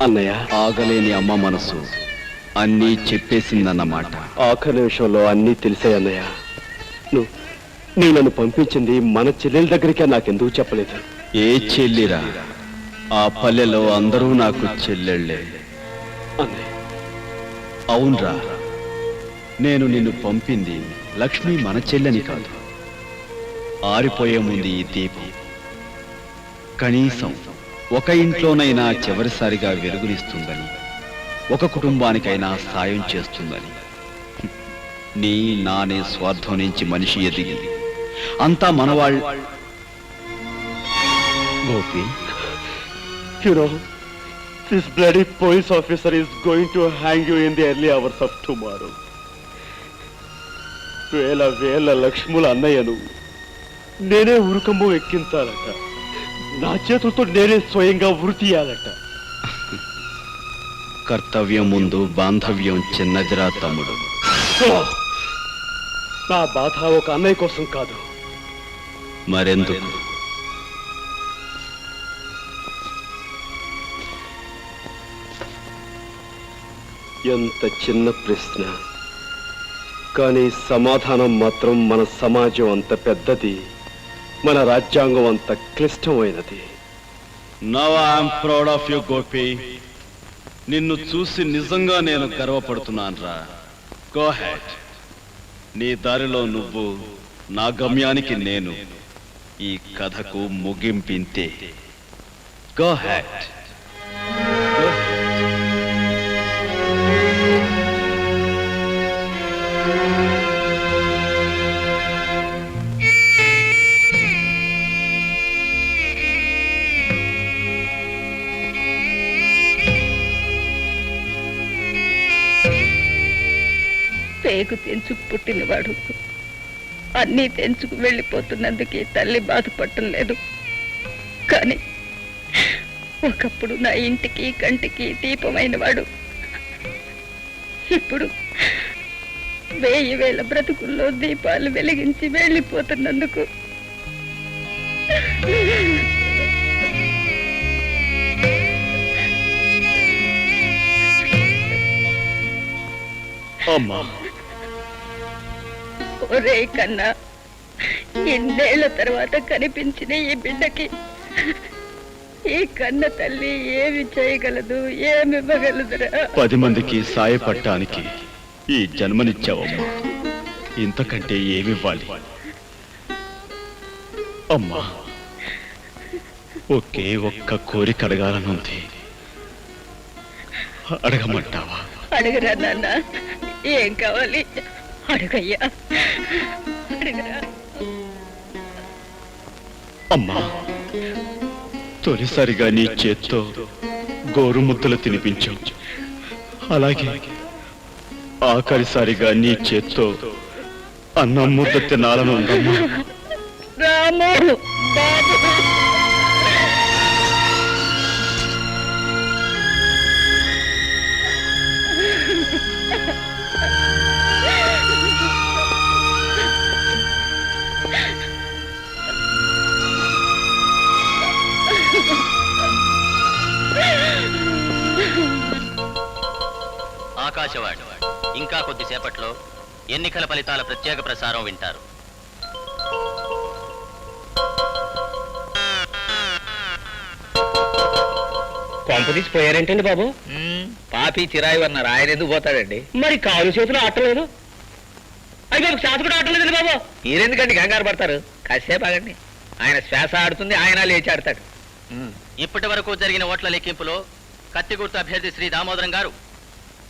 అన్నయ్య, ఆగలేని అమ్మ మనసు అన్నీ చెప్పేసిందన్నమాట. ఆఖరి నిమిషంలో అన్నీ తెలిసాయి అన్నయ్య. నువ్వు నన్ను పంపించింది మన చెల్లెల దగ్గరికే నాకెందుకు చెప్పలేదు? ఏ చెల్లిరా? ఆ పల్లెలో అందరూ నాకు చెల్లెళ్ళే. అన్నయ్య, అవునరా, నేను నిన్ను పంపింది లక్ష్మి మన చెల్లని కాదు. ఆరిపోయే ముందు ఈ దీపం కనీసం ఒక ఇంట్లోనైనా చివరిసారిగా వెలుగునిస్తుందని, ఒక కుటుంబానికైనా సాయం చేస్తుందని. నీ నానే స్వార్థం నుంచి మనిషి ఎదిగి అంతా మనవాళ్ళు. Gopi, this bloody police officer is going to hang you in the early hours of tomorrow. వేల లక్ష్ముల అన్నయ్యను నేనే ఉరుకమ్మ ఎక్కించాలట. నా చేతులతో నేనే స్వయంగా ఉరి తీయాలట. కర్తవ్యం ముందు బాంధవ్యం చిన్నదిరా తమ్ముడు. నా బాధ ఒక అన్నయ్య కోసం కాదు. మరెందుకు? ఎంత చిన్న ప్రశ్న, కానీ సమాధానం మాత్రం మన సమాజం అంత పెద్దది, మన రాజ్యాంగం అంత క్లిష్టమైనది. Now I'm proud of you Gopi. నిన్ను చూసి నిజంగా నేను గర్వపడుతున్నాను రా. Go head. నీ దారిలో నువ్వు, నా గమ్యానికి నేను. ఈ కథకు ముగింపింతే. Go head. పేగు తెంచుకు పుట్టినవాడు అన్నీ తెంచుకు వెళ్ళిపోతున్నందుకే తల్లి బాధపడటం లేదు. కానీ ఒకప్పుడు నా ఇంటికి కంటికి దీపమైన వాడు ఇప్పుడు 1000 బ్రతుకుల్లో దీపాలు వెలిగించి వెళ్ళిపోతున్నందుకు అమ్మా, ఒరే కన్నా, ఎన్నేళ్ల తర్వాత కనిపించిన ఈ బిడ్డకి ఈ కన్న తల్లి ఏమి చేయగలదు, ఏమివ్వగలదురా? 10 మందికి సాయపడటానికి ఈ జన్మనిచ్చావమ్మా. ఇంతకంటే ఏమివ్వాలి? అమ్మా, ఒకే ఒక్క కోరిక అడగాలనుంది. అడగమంటావా? అడగరా నాన్న, ఏం కావాలి? అడగయ్యా, అడగరా. అమ్మా, తొలిసారిగా నీ చేత్తో గోరుముద్దలు తినిపించావు. అలాగే ఆఖరిసారిగా నీ చేత్తో అన్నం ముద్ద తినాలను ఉందమ్మా. రాము బాబు, ఆకాశవాణి ఇంకా కొద్దిసేపట్లో ఎన్నికల ఫలితాల ప్రత్యేక ప్రసారం వింటారు. కొంపదీసి పోయారేంటండి బాబు? పాపి చిరాయి అన్నారు, ఆయన ఎందుకు పోతాడండి? మరి కాలు చేతులు ఆటలేదు. అయ్యి బాబు, శ్వాస కూడా ఆటలేదండి బాబు. మీరెందుకండి కంగారు పడతారు? కాసేపు ఆగండి, ఆయన శ్వాస ఆడుతుంది, ఆయన లేచి ఆడతాడు. ఇప్పటి వరకు జరిగిన ఓట్ల లెక్కింపులో కత్తి గుర్తు అభ్యర్థి శ్రీ దామోదరం గారు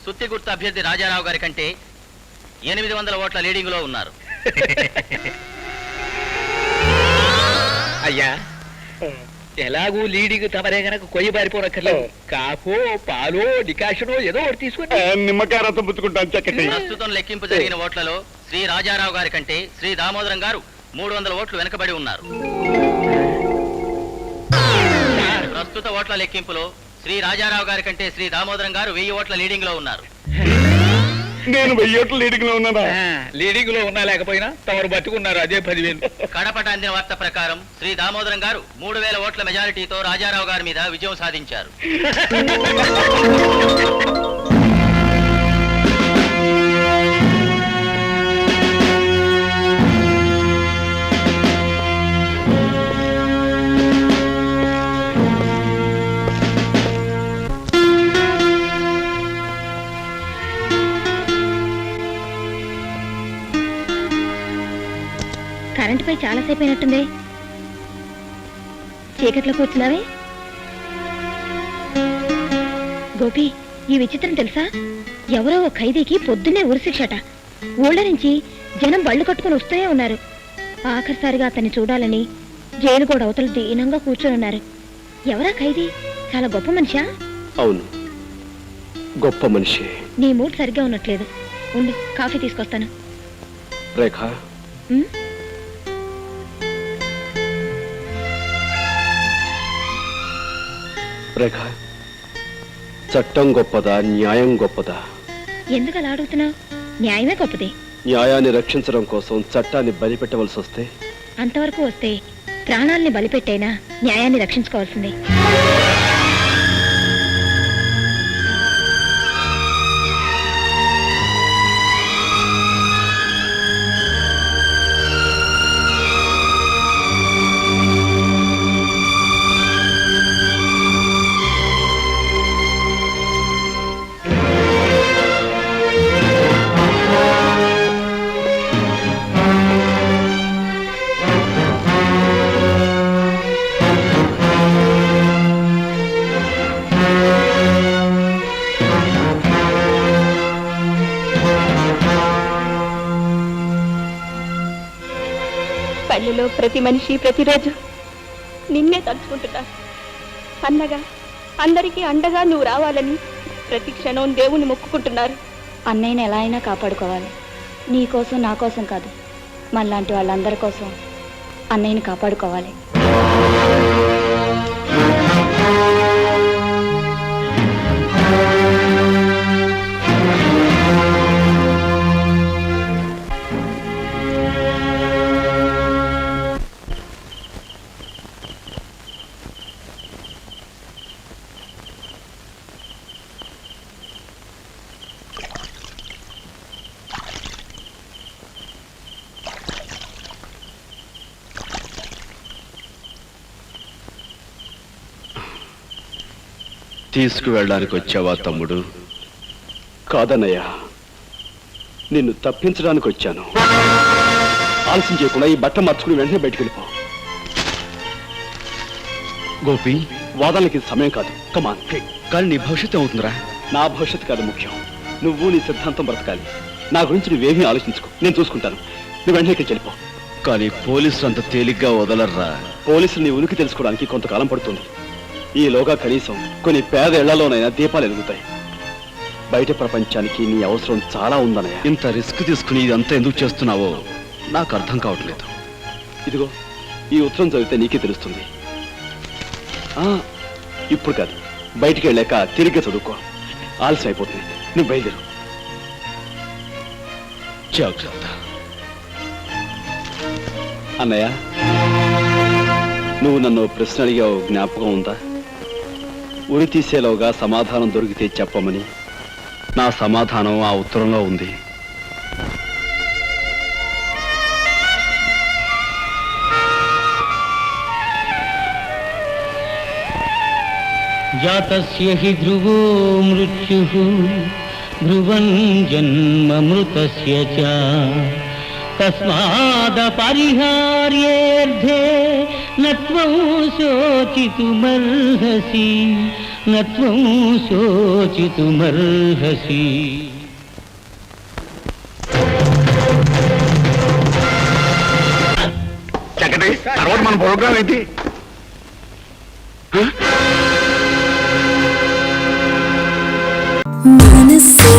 సుత్తి గుర్తు అభ్యర్థి రాజారావు గారి కంటే 800 ఓట్ల లీడింగ్ లో ఉన్నారు. అయ్యా, ఎలాగూ లీడింగ్ తమరే గనక కొయ్యి పారిపోనక్కర్లేదు. కాఫో పాలో డికాషనో ఏదో ఒకటి తీసుకుని నిమ్మకాయ రసం పుచ్చుకుంటాను. చక్కటి ప్రస్తుతం లెక్కింపు జరిగిన ఓట్లలో శ్రీ రాజారావు గారి కంటే శ్రీ దామోదరం గారు 300 ఓట్లు వెనుకబడి ఉన్నారు. ప్రస్తుత ఓట్ల లెక్కింపులో శ్రీ రాజారావు గారి కంటే శ్రీ దామోదరం గారు 1000 ఓట్ల లీడింగ్ లో ఉన్నారు. నేను 1000 ఓట్ల లీడింగ్ లో ఉన్నానా? లీడింగ్ లో ఉన్నా లేకపోయినా తమరు బతుకున్నారు, అదే 10,000. కడపట అందిన వార్త ప్రకారం శ్రీ దామోదరం గారు 3000 ఓట్ల మెజారిటీతో రాజారావు గారి మీద విజయం సాధించారు. కరెంట్ పై చాలాసేపు అయినట్టుంది. చీకట్లో కూర్చున్నావే. గోపి, ఈ విచిత్రం తెలుసా? ఎవరో ఒక ఖైదీకి పొద్దున్నే ఉరిశిక్షట. ఊళ్ళ నుంచి జనం బళ్ళు కట్టుకుని వస్తూనే ఉన్నారు. ఆఖరిసారిగా అతన్ని చూడాలని జైలు కూడా అవతల దీనంగా కూర్చొని ఉన్నారు. ఎవరా ఖైదీ? చాలా గొప్ప మనిషా? అవును, గొప్ప మనిషి. నీ మూడ్ సరిగ్గా ఉన్నట్లేదు. ఉండు, కాఫీ తీసుకొస్తాను. రేఖ, ఉమ్? రేఖ, చట్టం గొప్పదా, న్యాయం గొప్పదా? ఎందుకు అలా అడుగుతున్నావు? న్యాయమే గొప్పది. న్యాయాన్ని రక్షించడం కోసం చట్టాన్ని బలిపెట్టవలసి వస్తే? అంతవరకు వస్తే ప్రాణాల్ని బలిపెట్టైనా న్యాయాన్ని రక్షించుకోవాల్సిందే. పల్లెలో ప్రతి మనిషి ప్రతిరోజు నిన్నే తలుచుకుంటున్నారు. అన్నగా అందరికీ అండగా నువ్వు రావాలని ప్రతి క్షణం దేవుణ్ణి మొక్కుకుంటున్నారు. అన్నయ్యని ఎలా అయినా కాపాడుకోవాలి. నీ కోసం, నా కోసం కాదు, మనలాంటి వాళ్ళందరి కోసం అన్నయ్యని కాపాడుకోవాలి. తీసుకువెళ్ళడానికి వచ్చావా తమ్ముడు? కాదన్నయ్య, నిన్ను తప్పించడానికి వచ్చాను. ఆలస్యం చేయకుండా ఈ బట్ట మార్చుకుని వెంటనే బయటికి వెళ్ళిపో. గోపి, వాదనలకి సమయం కాదు. కమాన్. కానీ నీ భవిష్యత్తు అవుతుందిరా. నా భవిష్యత్తు కాదు ముఖ్యం. నువ్వు నీ సిద్ధాంతం బ్రతకాలి. నా గురించి నువ్వేమీ ఆలోచించుకో, నేను చూసుకుంటాను. నువ్వు వెంటనే ఇక్కడికి వెళ్ళిపో. కానీ పోలీసులు అంత తేలిగ్గా వదలర్రా. పోలీసులు నీ ఉనికి తెలుసుకోవడానికి కొంతకాలం పడుతుంది. ఈలోగా కనీసం కొన్ని పేద ఇళ్లలోనైనా దీపాలు ఎదుగుతాయి. బయట ప్రపంచానికి నీ అవసరం చాలా ఉందన్నయ్య. ఇంత రిస్క్ తీసుకుని ఇదంతా ఎందుకు చేస్తున్నావో నాకు అర్థం కావట్లేదు. ఇదిగో, ఈ ఉత్తరం చదివితే నీకే తెలుస్తుంది. ఇప్పుడు కాదు, బయటికి వెళ్ళాక తిరిగి చదువుకో. ఆలస్యం అయిపోతుంది. నువ్వు బయలుదేరు. జాగ్రత్త. అన్నయ్య, నువ్వు నన్ను ప్రశ్న అడిగావు, జ్ఞాపకం ఉందా? ఉరి తీసేలోగా సమాధానం దొరికితే చెప్పమని. నా సమాధానం ఆ ఉత్తరంలో ఉంది. జాతస్య హి ధ్రువో మృత్యుః ధ్రువం జన్మమృతస్య చ తస్మాదపరిహార్యేర్థే నత్వం శోచితుమర్హసి నత్వం శోచితుమర్హసి. తర్వాత మన ప్రోగ్రాం ఏంటి? మనసే